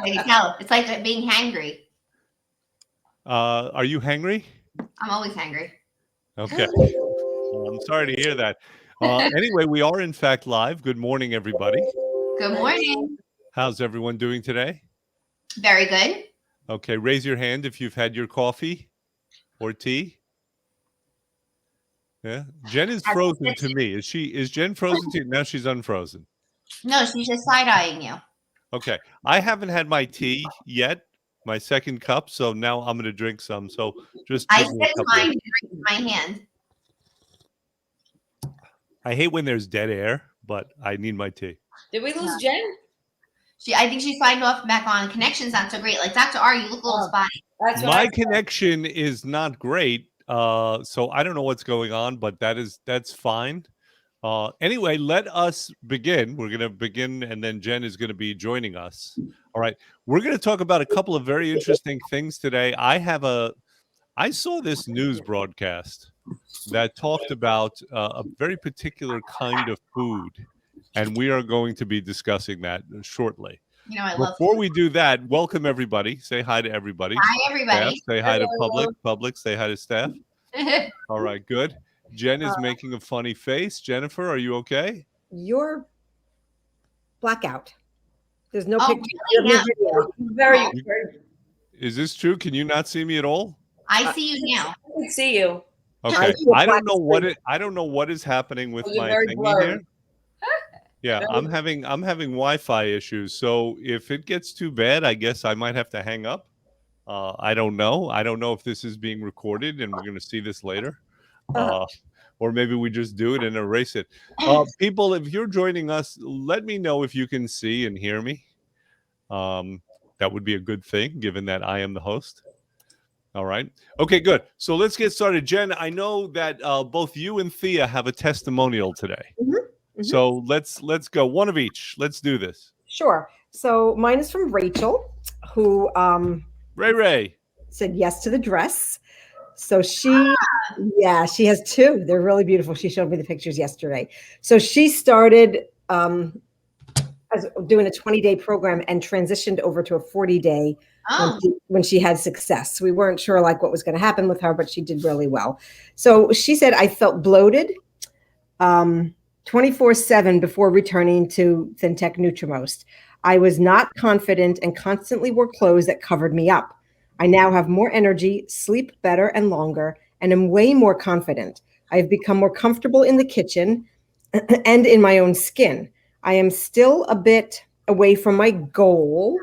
I can tell. It's like being hangry. Are you hangry? I'm always hangry. Okay. Well, I'm sorry to hear that. Anyway, we are in fact live. Good morning, everybody. Good morning. How's everyone doing today? Very good. Okay, raise your hand if you've had your coffee or tea. Yeah, Jen is frozen to me. Is Jen frozen to you? Now she's unfrozen. No, she's just side eyeing you. Okay, I haven't had my tea yet, my second cup, so now I'm going to drink some. So just I give me a sipped couple mine of. and drank in my hand. I hate when there's dead air, but I need my tea. Did we lose Jen? I think she signed off back on. Connection's not so great. Like Dr. R, you look a little spotty. That's what My connection is not great, so I don't know what's going on, but that's fine. Anyway, let us begin. We're going to begin, and then Jen is going to be joining us. All right, we're going to talk about a couple of very interesting things today. I saw this news broadcast that talked about a very particular kind of food, and we are going to be discussing that shortly. You know, I love Before food. we do that, welcome everybody. Say hi to everybody. Hi, everybody. Staff, say hi to public. Public, say hi to staff. All right, good. Jen is making a funny face. Jennifer, are you okay? You're blackout. There's no Oh, picture. really? There's no video. very. Is this true? Can you not see me at all? I see you now. I can see you. Okay. see a I don't black know I don't know what is happening with You're my very thingy blurry. here. Yeah, I'm having Wi-Fi issues. So if it gets too bad, I guess I might have to hang up. I don't know. I don't know if this is being recorded and we're going to see this later. Or maybe we just do it and erase it. People, if you're joining us, let me know if you can see and hear me. That would be a good thing, given that I am the host. All right. Okay, good. So let's get started. Jen, I know that both you and Thea have a testimonial today. So let's go. One of each. Let's do this. Sure. So mine is from Rachel, who Ray. said yes to the dress. So she has two. They're really beautiful. She showed me the pictures yesterday. So she started as doing a 20-day program and transitioned over to a 40-day when she had success. We weren't sure like what was going to happen with her, but she did really well. So she said, I felt bloated 24/7 before returning to ThinTech Nutrimost. I was not confident and constantly wore clothes that covered me up. I now have more energy, sleep better and longer, and am way more confident. I've become more comfortable in the kitchen and in my own skin. I am still a bit away from my goal,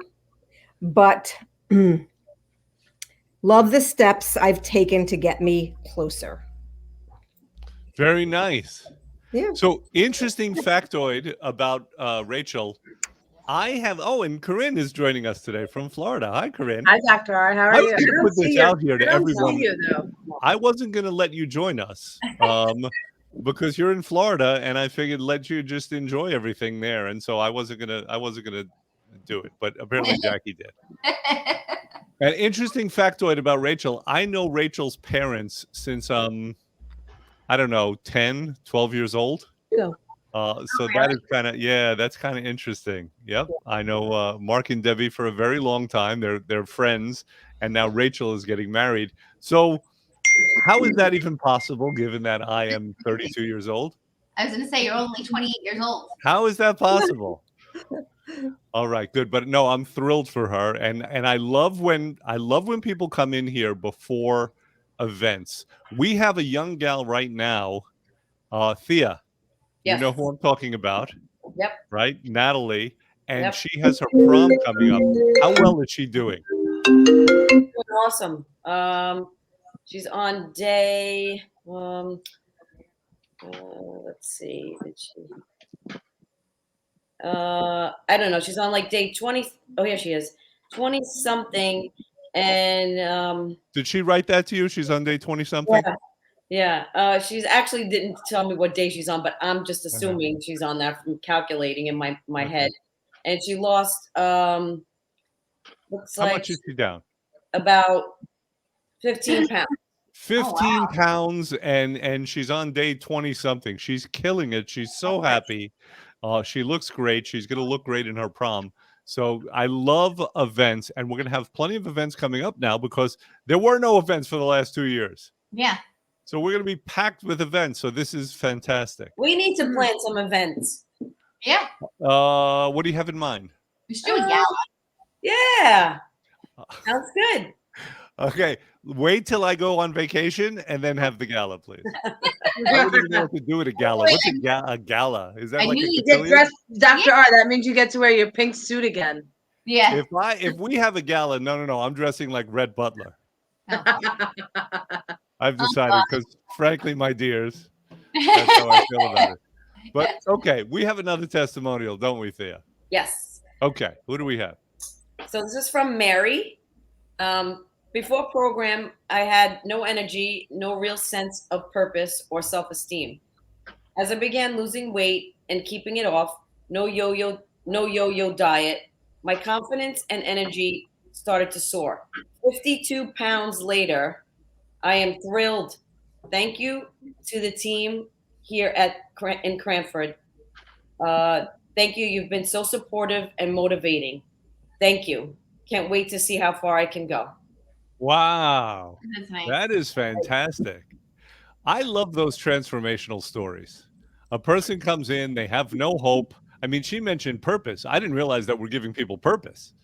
but love the steps I've taken to get me closer. Very nice. Yeah. So interesting factoid about Rachel. And Corinne is joining us today from Florida. Hi, Corinne. Hi, Dr. R. How are I you? was going to put this out here to everyone. See you, though. I wasn't going to let you join us because you're in Florida, and I figured let you just enjoy everything there. And so I wasn't gonna do it, but apparently Jackie did. An interesting factoid about Rachel. I know Rachel's parents since I don't know, 10, 12 years old. Yeah. So that is that's kind of interesting. Yep. I know Mark and Debbie for a very long time. They're friends, and now Rachel is getting married. So how is that even possible, given that I am 32 years old? I was going to say, you're only 28 years old. How is that possible? All right, good. But no, I'm thrilled for her. And I love when people come in here before events. We have a young gal right now, Thea. Yes. You know who I'm talking about. Yep. Right? Natalie. And Yep. she has her prom coming up. How well is she doing? Awesome. She's on day let's see. Did she I don't know. She's on like day 20. Oh yeah, she is. 20 something. And did she write that to you? She's on day 20 something? Yeah. She's actually didn't tell me what day she's on, but I'm just assuming she's on that from calculating in my head. And she lost looks How like much is she down? about 15 pounds. 15 pounds, and she's on day 20 something. She's killing it. She's so happy. She looks great. She's going to look great in her prom. So I love events, and we're going to have plenty of events coming up now because there were no events for the last 2 years. Yeah. So we're going to be packed with events. So this is fantastic. We need to plan some events. Yeah. What do you have in mind? We should do a gala. Yeah. Sounds good. Okay, wait till I go on vacation and then have the gala, please. I don't even know what to do at a gala. What's a gala? Is that I like knew a you Get cotillion? dressed, Dr. R. That means you get to wear your pink suit again. Yeah. If we have a gala, no, I'm dressing like Red Butler. No. I've decided because, frankly, my dears, that's how I feel about it. But okay, we have another testimonial, don't we, Thea? Yes. Okay, who do we have? So this is from Mary. Before program, I had no energy, no real sense of purpose or self-esteem. As I began losing weight and keeping it off, no yo-yo diet, my confidence and energy started to soar. 52 pounds later, I am thrilled. Thank you to the team here in Cranford. Thank you. You've been so supportive and motivating. Thank you. Can't wait to see how far I can go. Wow, That's nice. that is fantastic. I love those transformational stories. A person comes in, they have no hope. I mean, she mentioned purpose. I didn't realize that we're giving people purpose,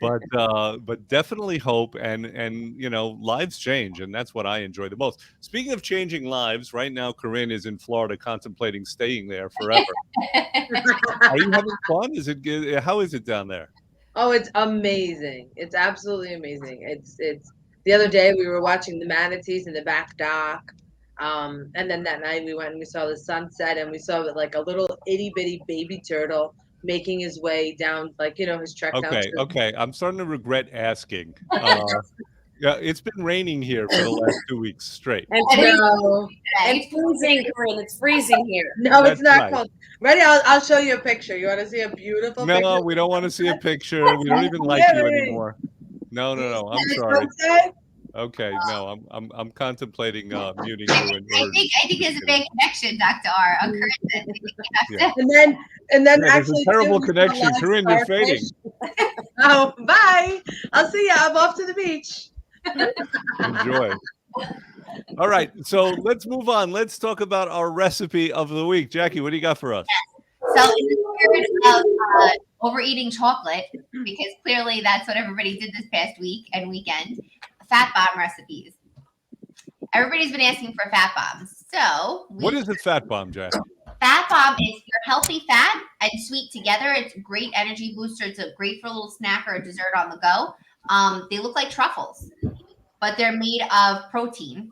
but definitely hope, and lives change, and that's what I enjoy the most. Speaking of changing lives, right now Corinne is in Florida contemplating staying there forever. Are you having fun? Is it good? How is it down there? Oh, it's amazing. It's absolutely amazing. It's the other day we were watching the manatees in the back dock. And then that night we went and we saw the sunset, and we saw like a little itty bitty baby turtle making his way down, like, his trek down. Okay. I'm starting to regret asking. Yeah, it's been raining here for the last 2 weeks straight. And No, it's freezing, Corinne. It's freezing here. no, it's That's not right. cold. Ready? I'll show you a picture. You want to see a beautiful picture? No, we don't want to see a picture. We don't even like you anymore. No. I'm sorry. Okay. Okay, no, I'm contemplating muting you. I think there's a big connection, Dr. R. On Corinne. Yeah. And then Yeah, there's actually a terrible too, we saw connection. live Corinne, you're starfish. fading. Oh, bye. I'll see you. I'm off to the beach. Enjoy. All right, so let's move on. Let's talk about our recipe of the week. Jackie, what do you got for us? So in the spirit of overeating chocolate, because clearly that's what everybody did this past week and weekend, fat bomb recipes. Everybody's been asking for fat bombs. So What is a fat bomb, Jackie? fat bomb is your healthy fat and sweet together. It's a great energy booster. It's a great for a little snack or a dessert on the go. They look like truffles, but they're made of protein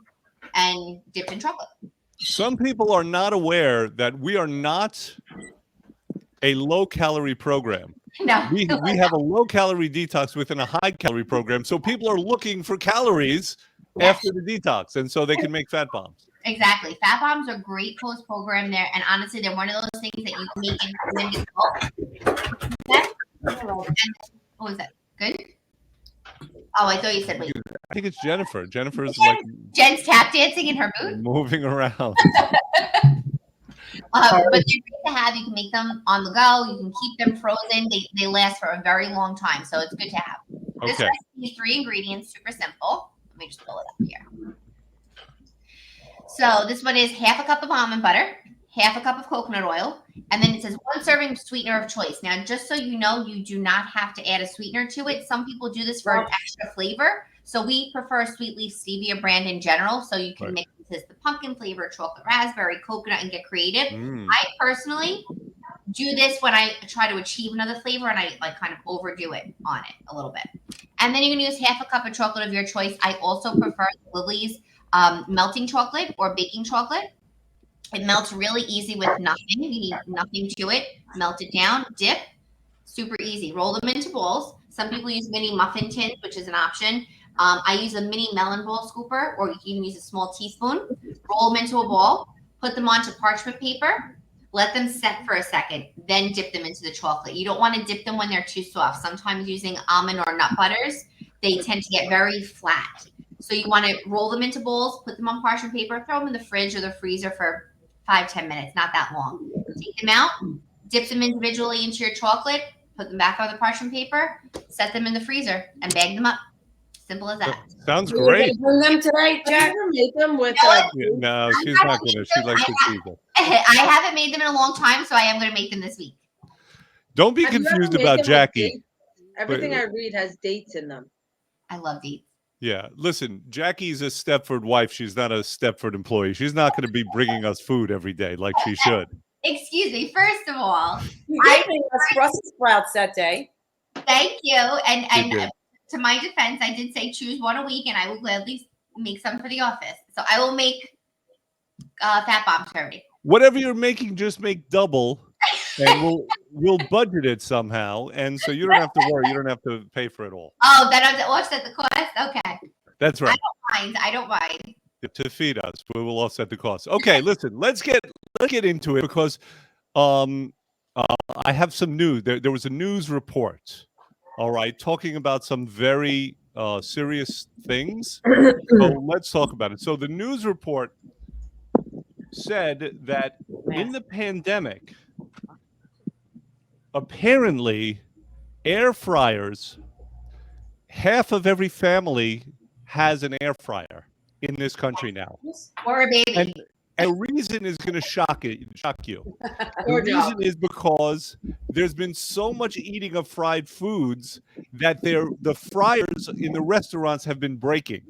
and dipped in chocolate. Some people are not aware that we are not a low-calorie program. No. We have a low-calorie detox within a high-calorie program, so people are looking for calories after the detox, and so they can make fat bombs. Exactly. Fat bombs are great post-program there, and honestly, they're one of those things that you can make in what was that? Good? Oh, I thought you said wait. I think it's Jennifer. Jennifer's like Jen's tap dancing in her boot. moving around. But they're great to have. You can make them on the go. You can keep them frozen. They last for a very long time, so it's good to have. This Okay. recipe is 3 ingredients, super simple. Let me just pull it up here. So this one is half a cup of almond butter, half a cup of coconut oil, and then it says 1 serving sweetener of choice. Now, just so you know, you do not have to add a sweetener to it. Some people do this for an extra flavor. So we prefer Sweet Leaf Stevia brand in general. So you can Right. mix this the pumpkin flavor, chocolate raspberry, coconut, and get creative. Mm. I personally do this when I try to achieve another flavor and I like kind of overdo it on it a little bit. And then you can use half a cup of chocolate of your choice. I also prefer Lily's melting chocolate or baking chocolate. It melts really easy with nothing. You need nothing to it. Melt it down, dip, super easy. Roll them into bowls. Some people use mini muffin tins, which is an option. I use a mini melon bowl scooper, or you can use a small teaspoon. Roll them into a bowl, put them onto parchment paper, let them set for a second, then dip them into the chocolate. You don't want to dip them when they're too soft. Sometimes using almond or nut butters, they tend to get very flat. So you want to roll them into bowls, put them on parchment paper, throw them in the fridge or the freezer for 5-10 minutes, not that long. Take them out, dip them individually into your chocolate, put them back on the parchment paper, set them in the freezer, and bag them up. Simple as that. Sounds You were great. gonna bring them today, Can you Jack? ever make them with Yeah, no, she's not gonna. She likes to tease them. I haven't made them in a long time, so I am going to make them this week. Don't be Have you ever confused made about them with Jackie. dates? Everything I read has dates in them. I love dates. Yeah, listen, Jackie's a Stepford wife. She's not a Stepford employee. She's not going to be bringing us food every day like she should. Excuse me. First of all, I think that's Brussels sprouts that day. thank you. And You did. to my defense, I did say choose one a week, and I will gladly make some for the office. So I will make fat bomb turkey. Whatever you're making, just make double, and we'll budget it somehow. And so you don't have to worry. You don't have to pay for it all. Oh, that doesn't offset the cost. Okay, That's right. I don't mind. To feed us, we will offset the cost. Okay, listen, let's get into it because I have some news. There was a news report, all right, talking about some very serious things. So let's talk about it. So the news report said that in the pandemic, apparently, air fryers, half of every family has an air fryer in this country now. Or a baby. And a reason is going to shock you. The Poor dog. reason is because there's been so much eating of fried foods that the fryers in the restaurants have been breaking.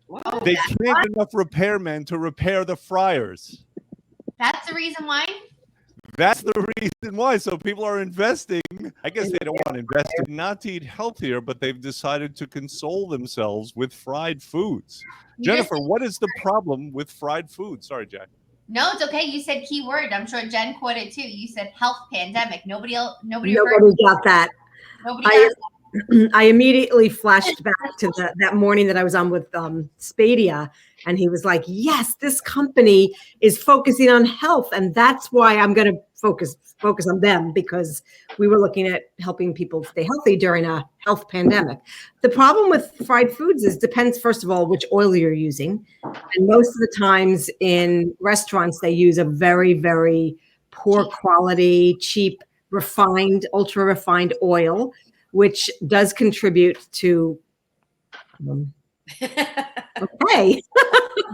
What? They can't get enough repairmen to repair the fryers. That's the reason why. That's the reason why. So people are investing. I guess they don't want to invest in not to eat healthier, but they've decided to console themselves with fried foods. You Jennifer, just- what is the problem with fried food? Sorry, Jack. No, it's okay. You said key word. I'm sure Jen caught it too. You said health pandemic. Nobody else. Nobody got that. Nobody I- else. I immediately flashed back to that morning that I was on with Spadia, and he was like, "Yes, this company is focusing on health, and that's why I'm going to focus on them because we were looking at helping people stay healthy during a health pandemic." The problem with fried foods is depends first of all which oil you're using, and most of the times in restaurants they use a very, very poor quality, cheap, refined, ultra refined oil, which does contribute to okay.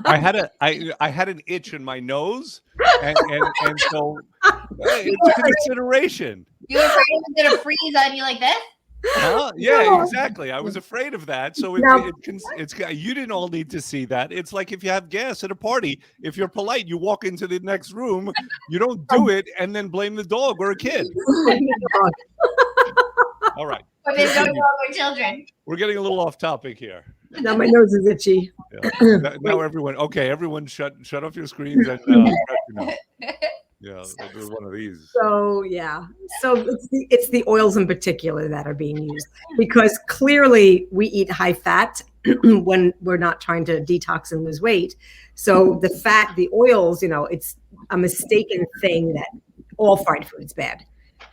I had an itch in my nose, and so it's a consideration. You were afraid it was going to freeze on you like this? Huh? Yeah, No. exactly. I was afraid of that. So No. it's you didn't all need to see that. It's like if you have gas at a party. If you're polite, you walk into the next room. You don't do it and then blame the dog or a kid. All right, Or there's no dog or children. we're getting a little off topic here. Now my nose is itchy. Yeah. Now everyone shut off your screens and press your nose. Yeah, we'll do one of these. So yeah, so it's the oils in particular that are being used because clearly we eat high fat when we're not trying to detox and lose weight. So the oils, it's a mistaken thing that all fried food is bad.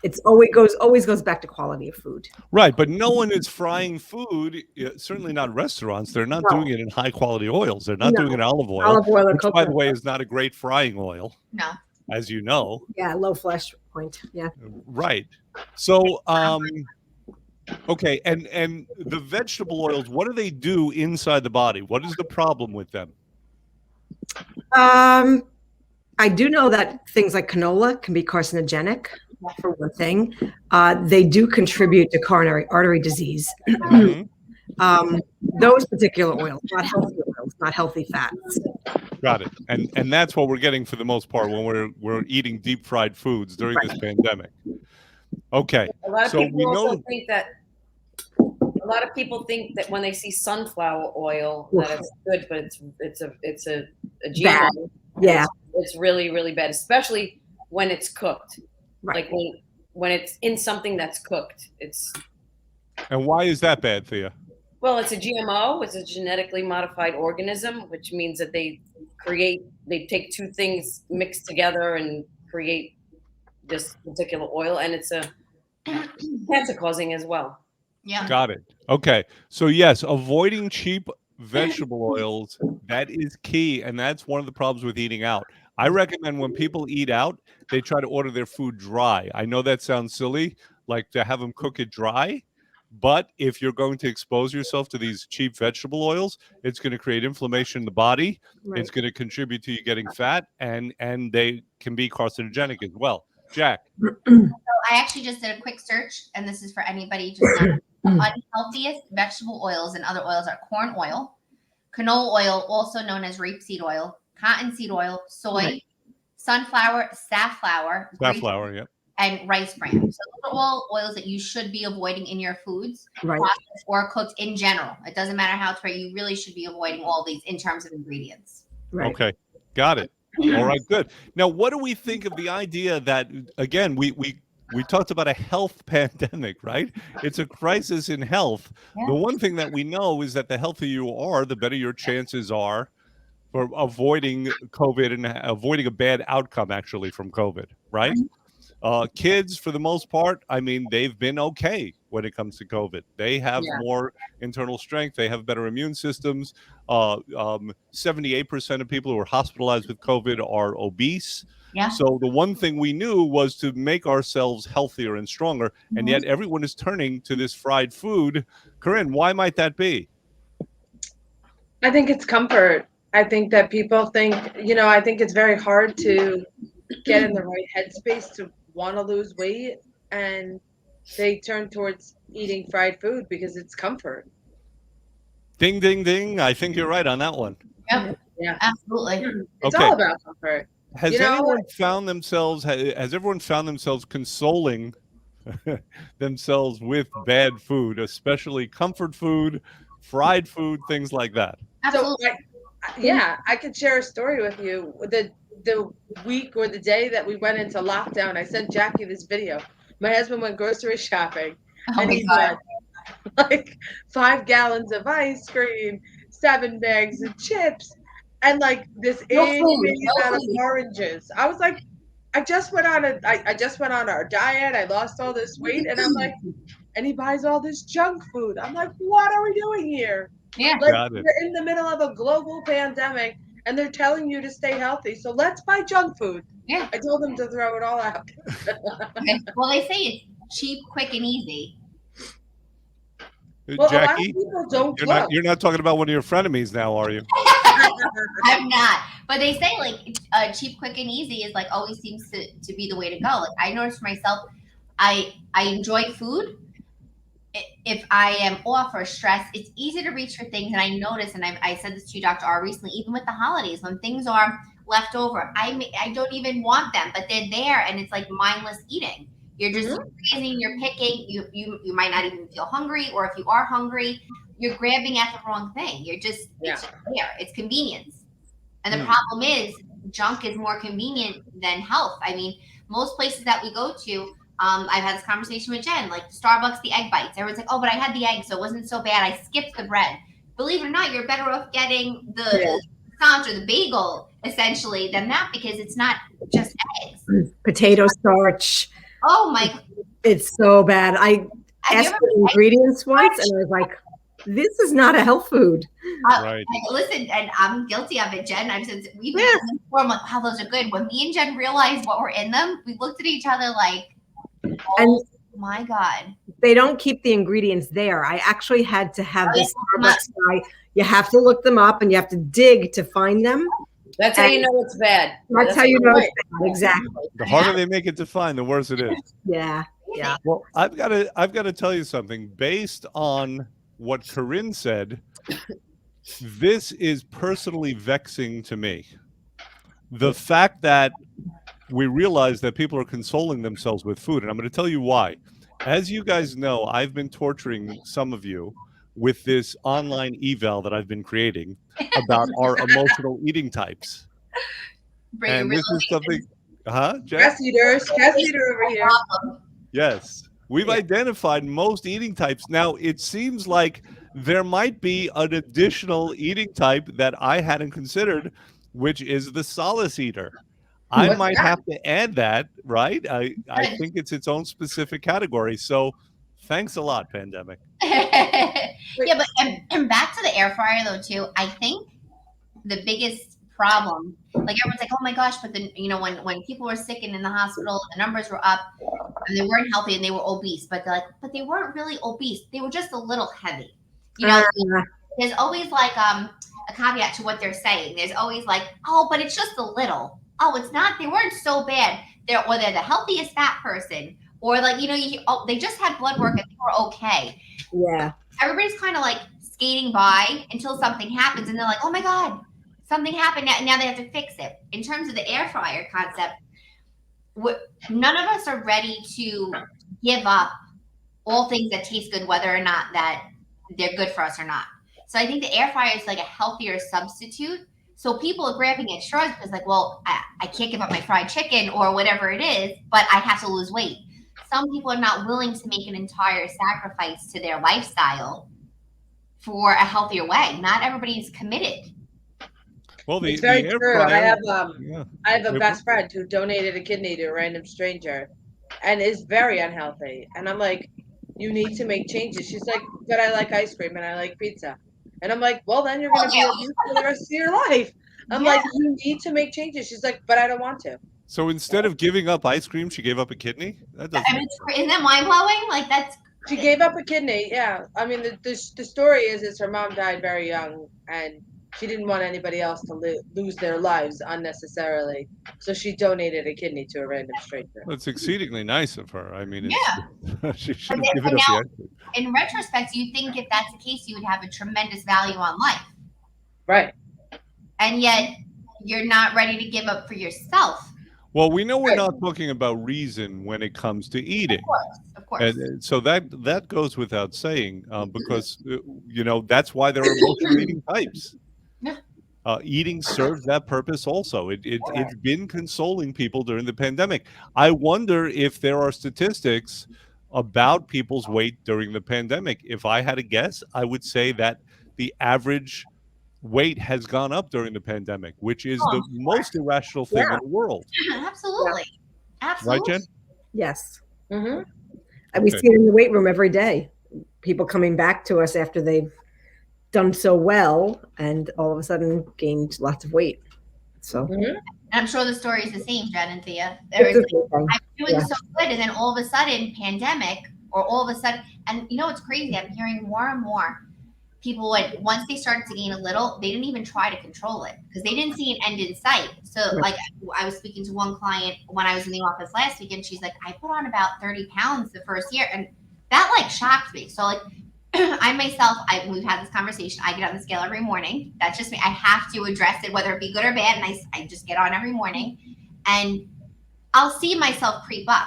It's always goes back to quality of food. Right, but no one is frying food. Certainly not restaurants. They're not No. doing it in high quality oils. They're not No. doing it in olive oil, Olive oil or which, by the coconut way, oil. is not a great frying oil, No. as you know. Yeah, low flesh point. Yeah. Right. So, okay, and the vegetable oils, what do they do inside the body? What is the problem with them? I do know that things like canola can be carcinogenic, for one thing. They do contribute to coronary artery disease. Mhm. Those particular oils, not healthy oils, not healthy fats. Got it. And that's what we're getting for the most part when we're eating deep fried foods during this pandemic. Okay. A lot of So we people also know- think that. A lot of people think that when they see sunflower oil that it's good, but it's a GMO. Bad. Yeah. It's really, really bad, especially when it's cooked. Right. Like when it's in something that's cooked. And why is that bad, Thea? Well, it's a GMO. It's a genetically modified organism, which means that they take two things mixed together and create this particular oil, and it's a cancer causing as well. Yeah. Got it. Okay. So yes, avoiding cheap vegetable oils, that is key. And that's one of the problems with eating out. I recommend when people eat out, they try to order their food dry. I know that sounds silly, like to have them cook it dry. But if you're going to expose yourself to these cheap vegetable oils, it's going to create inflammation in the body. Right. It's going to contribute to you getting fat, and they can be carcinogenic as well. Jack. So I actually just did a quick search, and this is for anybody just now. The unhealthiest vegetable oils and other oils are corn oil, canola oil, also known as rapeseed oil, cottonseed oil, soy, Right. sunflower, safflower, Safflower, yeah. and rice bran. So those are all oils that you should be avoiding in your foods, Right. processed or cooked in general. It doesn't matter how it's prepared. You really should be avoiding all these in terms of ingredients. Right. Okay, got it. All right, good. Now, what do we think of the idea that, again, we talked about a health pandemic, right? It's a crisis in health. Yeah. The one thing that we know is that the healthier you are, the better your chances are for avoiding COVID and avoiding a bad outcome, actually, from COVID, right? Kids, for the most part, I mean, they've been okay when it comes to COVID. They have more internal strength. They have better immune systems. 78% of people who are hospitalized with COVID are obese. Yeah. So the one thing we knew was to make ourselves healthier and stronger. And yet everyone is turning to this fried food. Corinne, why might that be? I think it's comfort. I think that people think, I think it's very hard to get in the right headspace to want to lose weight, and they turn towards eating fried food because it's comfort. Ding, ding, ding. I think you're right on that one. Yep. Yeah. Absolutely. It's Okay. all about comfort. Has everyone found themselves consoling themselves with bad food, especially comfort food, fried food, things like that? Absolutely. So, I could share a story with you. The week or the day that we went into lockdown, I sent Jackie this video. My husband went grocery shopping, and he bought like 5 gallons of ice cream, 7 bags of chips, and like this itty bitty amount of oranges. I was like, I just went on our diet. I lost all this weight, and I'm like, and he buys all this junk food. I'm like, what are we doing here? Yeah. Like, Got it. we're in the middle of a global pandemic, and they're telling you to stay healthy. So let's buy junk food. Yeah. I told them to throw it all out. Okay. Well, they say it's cheap, quick, and easy. Well, Jackie, a lot of people don't you're not talking about one of your frenemies now, are you? I'm not. But they say like cheap, quick, and easy is like always seems to be the way to go. Like I noticed for myself, I enjoy food. If I am off or stressed, it's easy to reach for things. And I notice, and I said this to you, Dr. R, recently, even with the holidays, when things are left over, I don't even want them, but they're there, and it's like mindless eating. You're just grazing, you're picking. You might not even feel hungry, or if you are hungry, you're grabbing at the wrong thing. You're just it's just there. It's convenience, and the problem is junk is more convenient than health. I mean, most places that we go to. I've had this conversation with Jen, like Starbucks, the egg bites. Everyone's like, oh, but I had the egg, so it wasn't so bad. I skipped the bread. Believe it or not, you're better off getting the croissant or the bagel, essentially, than that because it's not just eggs. Potato starch. Oh, my. It's so bad. I asked for the ingredients once, and I was like, this is not a health food. Right. Listen, and I'm guilty of it, Jen. I've said we've been before. I'm like, wow, those are good. When me and Jen realized what were in them, we looked at each other like, oh my God. They don't keep the ingredients there. I actually had to have this Starbucks guy. You have to look them up and you have to dig to find them. That's how you know it's bad. That's how you know it's bad. Exactly. The harder they make it to find, the worse it is. Yeah. Yeah. Well, I've got to tell you something. Based on what Corinne said, this is personally vexing to me. The fact that we realize that people are consoling themselves with food, and I'm going to tell you why. As you guys know, I've been torturing some of you with this online eval that I've been creating about our emotional eating types. And this is something, Stress eater over here. Yes. We've identified most eating types. Now, it seems like there might be an additional eating type that I hadn't considered, which is the solace eater. I might have to add that, right? I think it's its own specific category. So thanks a lot, pandemic. Yeah, but and back to the air fryer though too. I think the biggest problem, like everyone's like, oh my gosh, but then when people were sick and in the hospital, the numbers were up. and they weren't healthy and they were obese, but they're like, but they weren't really obese. They were just a little heavy. You know, there's always like a caveat to what they're saying. There's always like, oh, but it's just a little. Oh, it's not. They weren't so bad. They're the healthiest fat person, or like they just had blood work and they were okay. Yeah. Everybody's kind of like skating by until something happens, and they're like, oh my god, something happened. Now they have to fix it. In terms of the air fryer concept, none of us are ready to give up all things that taste good, whether or not that they're good for us or not. So I think the air fryer is like a healthier substitute. So people are grabbing at straws because like, well, I can't give up my fried chicken or whatever it is, but I have to lose weight. Some people are not willing to make an entire sacrifice to their lifestyle for a healthier way. Not everybody's committed. Well, It's very air true. fryer, I have a best friend who donated a kidney to a random stranger and is very unhealthy. And I'm like, you need to make changes. She's like, but I like ice cream and I like pizza. And I'm like, well, then you're going to be obese for the rest of your life. I'm like, you need to make changes. She's like, but I don't want to. So instead of giving up ice cream, she gave up a kidney? That doesn't make sense. Isn't that mind-blowing? Like that's She gave up a kidney. Yeah. I mean, the story is her mom died very young and she didn't want anybody else to lose their lives unnecessarily. So she donated a kidney to a random stranger. That's exceedingly nice of her. I mean, she should have But given up now- the ice cream. in retrospect, you think if that's the case, you would have a tremendous value on life. Right. And yet you're not ready to give up for yourself. Well, we know we're not talking about reason when it comes to eating. Of course. And so that goes without saying, because that's why there are emotional eating types. Yeah. Eating serves that purpose also. It's been consoling people during the pandemic. I wonder if there are statistics about people's weight during the pandemic. If I had a guess, I would say that the average weight has gone up during the pandemic, which is the most irrational thing in the world. Absolutely. Absolutely. Right, Jen? Yes. Mm-hmm. And we see it in the weight room every day. People coming back to us after they've done so well and all of a sudden gained lots of weight. So And I'm sure the story is the same, Jen and Thea. it's I'm a thing. doing so good, and then all of a sudden, pandemic, or all of a sudden, and you know what's crazy? I'm hearing more and more people once they started to gain a little, they didn't even try to control it because they didn't see an end in sight. So like I was speaking to one client when I was in the office last week, and she's like, I put on about 30 pounds the first year, and that like shocked me. So like I myself, we've had this conversation. I get on the scale every morning. That's just me. I have to address it, whether it be good or bad. And I just get on every morning and I'll see myself creep up.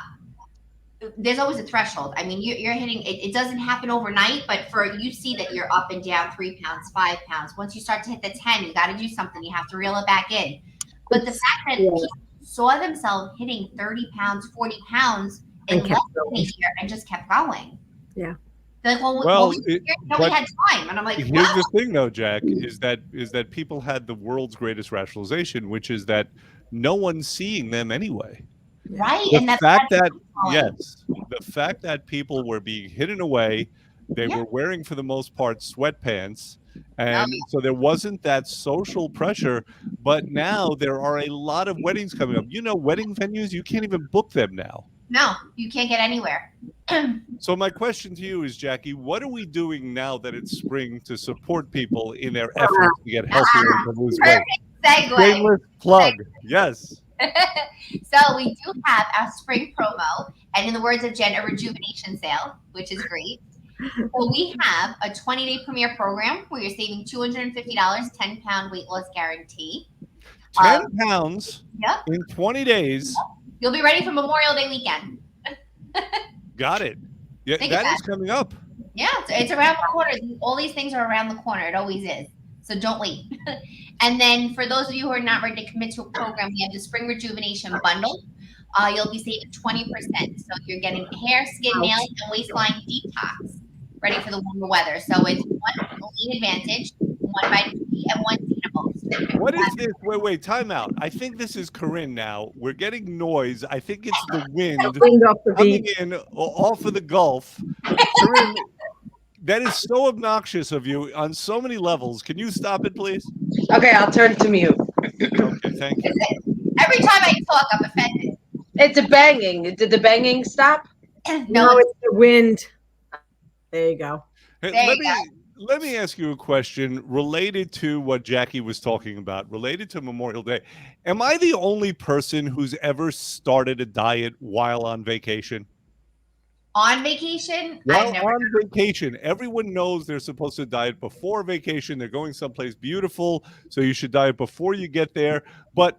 There's always a threshold. I mean, you're hitting, it doesn't happen overnight, but you see that you're up and down 3 pounds, 5 pounds. Once you start to hit the 10, you got to do something. You have to reel it back in. But the fact that people saw themselves hitting 30 pounds, 40 pounds in less than a year and just kept going. Yeah. They're like, we had time. And I'm like, here's wow. the thing though, Jack, is that people had the world's greatest rationalization, which is that no one's seeing them anyway. Right. The And fact that people were being hidden away, they were wearing for the most part sweatpants, and so there wasn't that social pressure. But now there are a lot of weddings coming up. Wedding venues, you can't even book them now. No, you can't get anywhere. So my question to you is, Jackie, what are we doing now that it's spring to support people in their efforts to get healthier and to lose weight? Segue. Shameless plug. Yes. So we do have our spring promo, and in the words of Jen, a rejuvenation sale, which is great. So we have a 20-day premier program where you're saving $250, 10-pound weight loss guarantee. 10 pounds Yep. in 20 days. You'll be ready for Memorial Day weekend. Got it. Yeah, Think that about is coming up. Yeah, it's around the corner. All these things are around the corner. It always is. So don't wait. And then for those of you who are not ready to commit to a program, we have the Spring Rejuvenation Bundle. You'll be saving 20%. So you're getting hair, skin, nails, and waistline detox ready for the warmer weather. So it's one Lean Advantage, one Vitamin C, and one Cinnamon. What is this? Wait, time out. I think this is Corinne now. We're getting noise. I think it's the wind Wind off the coming beach. in off of the Gulf. Corinne, that is so obnoxious of you on so many levels. Can you stop it, please? Okay, I'll turn to mute. Okay, thank you. Every time I talk, I'm offended. It's a banging. Did the banging stop? No, it's the wind. There you go. Hey, There let you me let me ask you a question related to what Jackie was talking about, related to Memorial Day. Am I the only person who's ever started a diet while on vacation? on vacation, While I've never. on vacation, everyone knows they're supposed to diet before vacation. They're going someplace beautiful, so you should diet before you get there. But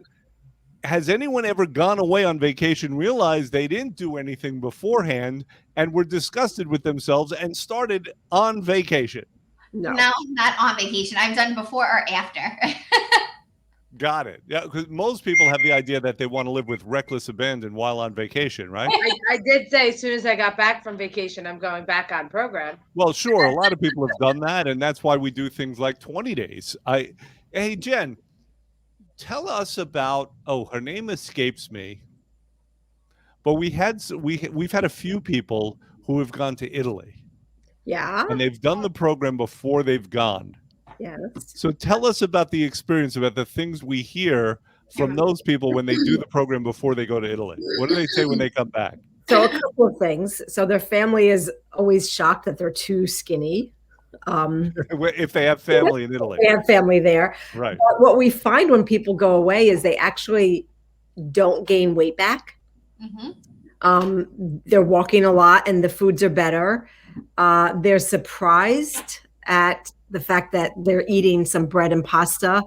has anyone ever gone away on vacation, realized they didn't do anything beforehand, and were disgusted with themselves and started on vacation? No. No, not on vacation. I've done before or after. Got it. Yeah, because most people have the idea that they want to live with reckless abandon while on vacation, right? I did say as soon as I got back from vacation, I'm going back on program. Well, sure. A lot of people have done that, and that's why we do things like 20 days. Hey, Jen, tell us about. Oh, her name escapes me. But we've had a few people who have gone to Italy, Yeah. and they've done the program before they've gone. Yes. So tell us about the experience, about the things we hear from those people when they do the program before they go to Italy. What do they say when they come back? So a couple of things. So their family is always shocked that they're too skinny. If they have family in Italy, They have family there. right? But what we find when people go away is they actually don't gain weight back. They're walking a lot and the foods are better. They're surprised at the fact that they're eating some bread and pasta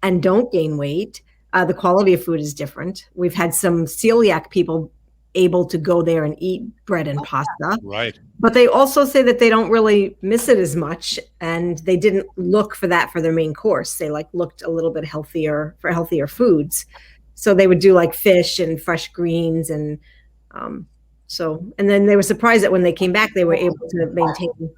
and don't gain weight. The quality of food is different. We've had some celiac people able to go there and eat bread and pasta. Right. But they also say that they don't really miss it as much, and they didn't look for that for their main course. They looked a little bit healthier for healthier foods. So they would do like fish and fresh greens and and then they were surprised that when they came back, they were able to maintain.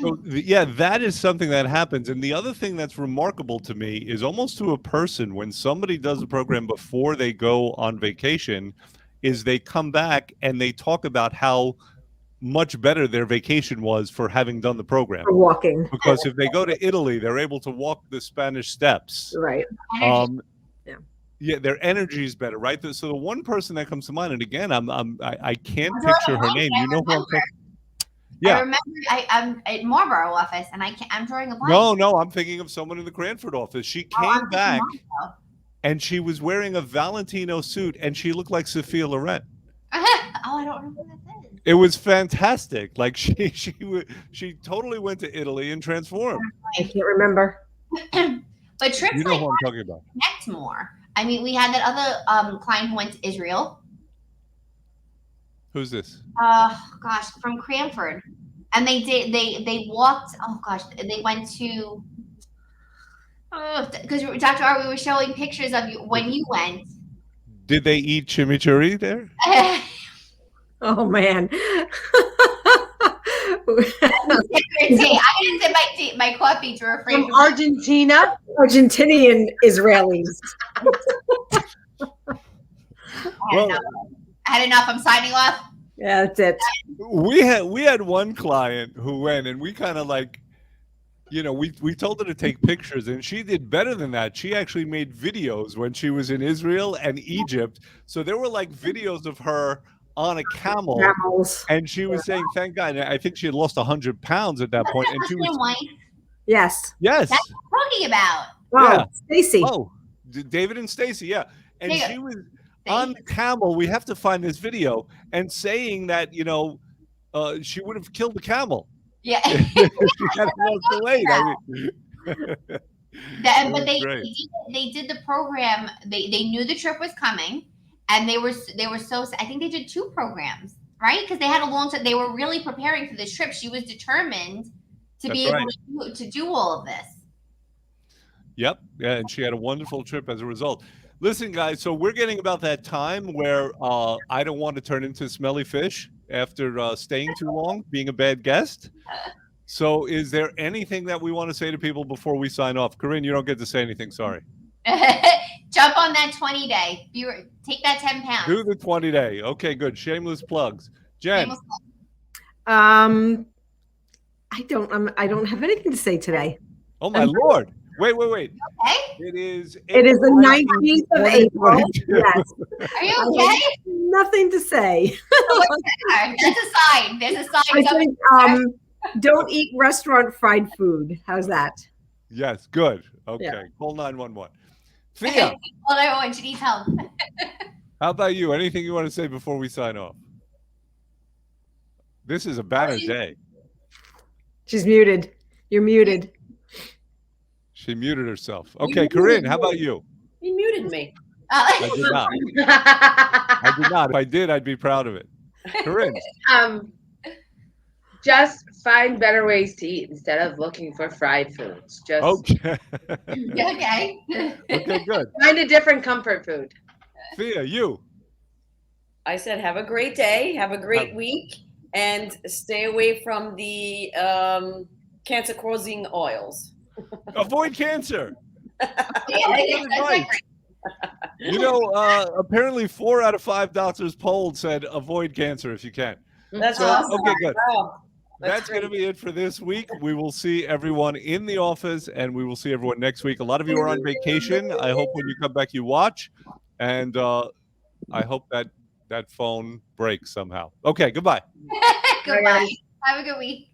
So, yeah, that is something that happens. And the other thing that's remarkable to me is almost to a person, when somebody does a program before they go on vacation, is they come back and they talk about how much better their vacation was for having done the program. For walking. Because if they go to Italy, they're able to walk the Spanish steps. Right. Yeah, their energy is better, right? So the one person that comes to mind, and again, I can't picture her name. You know who I'm talking? Yeah. I remember I'm at Marlboro office, and I'm drawing a blank. No, I'm thinking of someone in the Cranford office. She came back, and she was wearing a Valentino suit, and she looked like Sophia Loren. I don't remember what that is. It was fantastic. Like she totally went to Italy and transformed. I can't remember. But trips You know like who I'm that talking about. connect more. I mean, we had that other client who went to Israel. Who's this? Gosh, from Cranford, and they walked. Oh gosh, they went to. Because Dr. R, we were showing pictures of you when you went. Did they eat chimichurri there? Oh man. I didn't sip my coffee to refrain From Argentina? Argentinian Israelis. I had enough. I'm signing off. Yeah, that's it. We had one client who went, and we kind of like, we told her to take pictures, and she did better than that. She actually made videos when she was in Israel and Egypt. So there were like videos of her on a camel, and she was saying, "Thank God." And I think she had lost 100 pounds at that point, and she was wife. Yes. Yes. That's what I'm talking about. Oh, Yeah. Stacy. Oh, David and Stacy, yeah. And There you she was on the camel. We have to find this video, and saying that she would have killed the camel. Yeah. She had lost weight. But they did the program. They knew the trip was coming, and they were so. I think they did 2 programs, right? Because they had a long time. They were really preparing for this trip. She was determined to be able to do all of this. Yep. Yeah, and she had a wonderful trip as a result. Listen, guys, so we're getting about that time where I don't want to turn into smelly fish after staying too long, being a bad guest. So is there anything that we want to say to people before we sign off? Corinne, you don't get to say anything. Sorry. Jump on that 20-day. Take that 10 pounds. Do the 20-day. Okay, good. Shameless plugs. Jen. I don't have anything to say today. Oh, my Lord. Wait. Okay. It is the 19th of April. 2022. Yes. Are you okay? Nothing to say. That's a sign. There's a sign. I Something- think don't eat restaurant fried food. How's that? Yes, good. Okay, Yeah. call 911. Thea, Well, everyone, she needs help. how about you? Anything you want to say before we sign off? This is a banner day. She's muted. You're muted. She muted herself. Okay, Corinne, how about you? He muted me. I did not. I did not. If I did, I'd be proud of it. Corinne, Just find better ways to eat instead of looking for fried foods. Just okay. okay. Okay, good. find a different comfort food. Thea, you. I said, have a great day, have a great week, and stay away from the cancer-causing oils. Avoid cancer. Yeah, Good advice. You know, apparently 4 out of 5 doctors polled said avoid cancer if you can. That's So, awesome. okay, good. Wow. That's going to be it for this week. We will see everyone in the office, and we will see everyone next week. A lot of you are on vacation. I hope when you come back, you watch, and I hope that phone breaks somehow. Okay, goodbye. Goodbye. Have a good week.